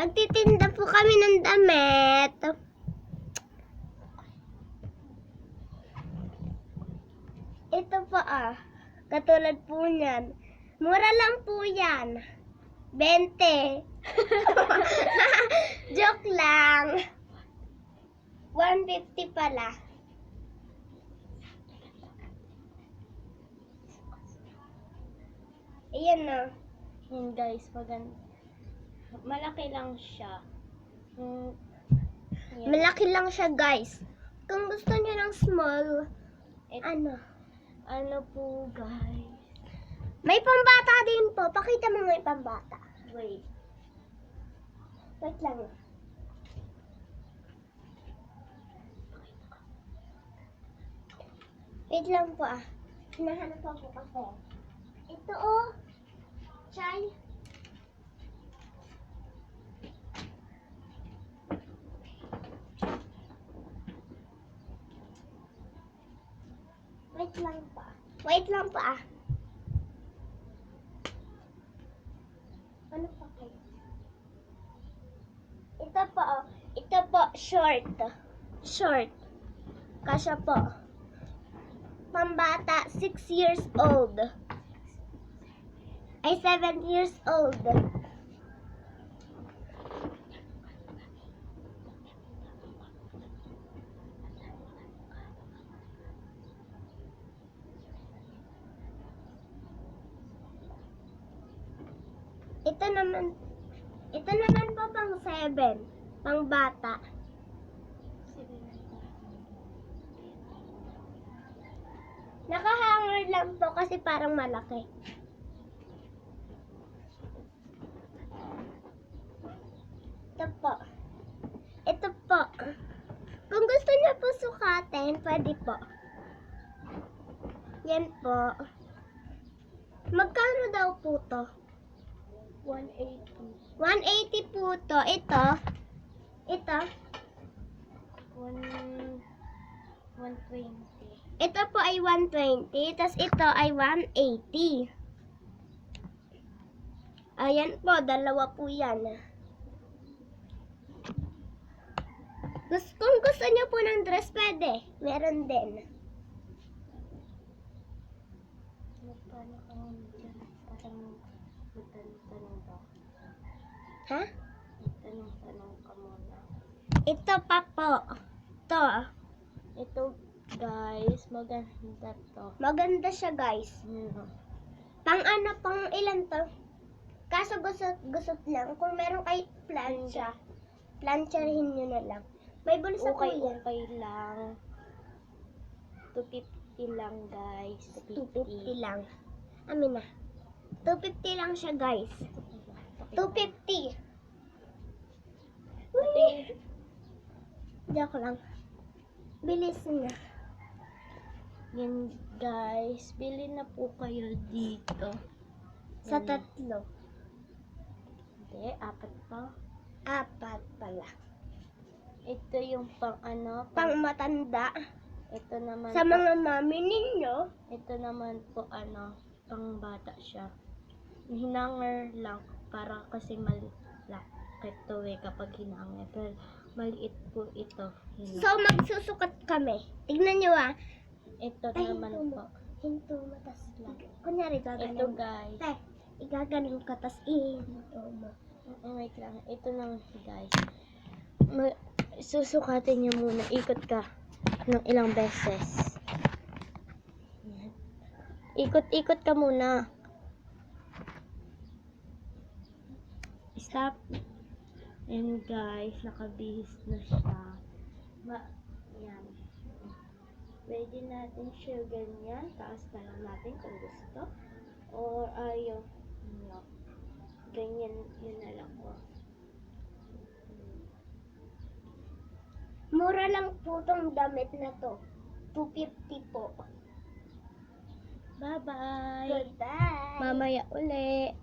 Nagtitinda po kami ng damit. Ito po katulad po niyan. Mura lang po yan. 20. Joke lang. 150 pala. Ayan na. Yun guys, maganda. Malaki lang siya. Yan. Malaki lang siya, guys. Kung gusto niyo ng small, Ano po guys? may pambata din po. Pakita mo nga yung pambata. Wait. Wait lang. Wait lang po Hinahanap ako kasi. Ito Chay. Wait lang pa. Wait lang pa Ano pa kayo? Ito po, short. Short. Kasya po. Pambata, 6 years old. Ay, 7 years old. Ito naman po pang 7. Pang bata. Nakahanger lang po kasi parang malaki. Ito po. Kung gusto niyo po sukatin, pwede po. Yan po. Magkano daw po to? 180. 180 po to. Ito. 120. Ito po ay 120. Tapos ito ay 180. Ayan po. Dalawa po yan. Kung gusto niyo po ng dress, pwede. Meron din. Magkano ka dyan? Parang magtanong ba? Ha? Magtanong ka muna. Ito pa po. Ito guys, maganda to. Maganda siya, guys. Pang ilan to? Kaso gusot lang. Kung meron kay plancha, planchahin nyo na lang. May bulsa po yan. Okay lang. 250 lang guys. 250 lang. Amin na. 250 lang siya, guys. 250. Uy! Joke lang. Bilis na. Yan guys, bili na po kayo dito. Sa 3. Hindi, 4 pa. 4 pala. Ito yung Pang matanda. Ito naman Sa mga mami ninyo. Ito naman po pang bata siya. Hinanger lang para kasi malaki to kapag hinanger. Pero maliit po ito. So, magsusukat kami. Tignan nyo Ito Ay, naman po. Hinto mo, tas lang. Kunyari, gagaling. Ito guys. Igagaling ka, tas hinto mo. Wait lang. Ito na guys. Susukatin niyo muna. Ikot ka ng ilang beses. Ikot-ikot ka muna. Stop. And guys, nakabihis na siya. Yan. Pwede natin siya ganyan. Taas na lang natin kung gusto. Or ayaw. No. Ganyan, yun na lang po. Mura lang po tong damit na to. 250 po. Bye-bye. Goodbye. Mamaya uli.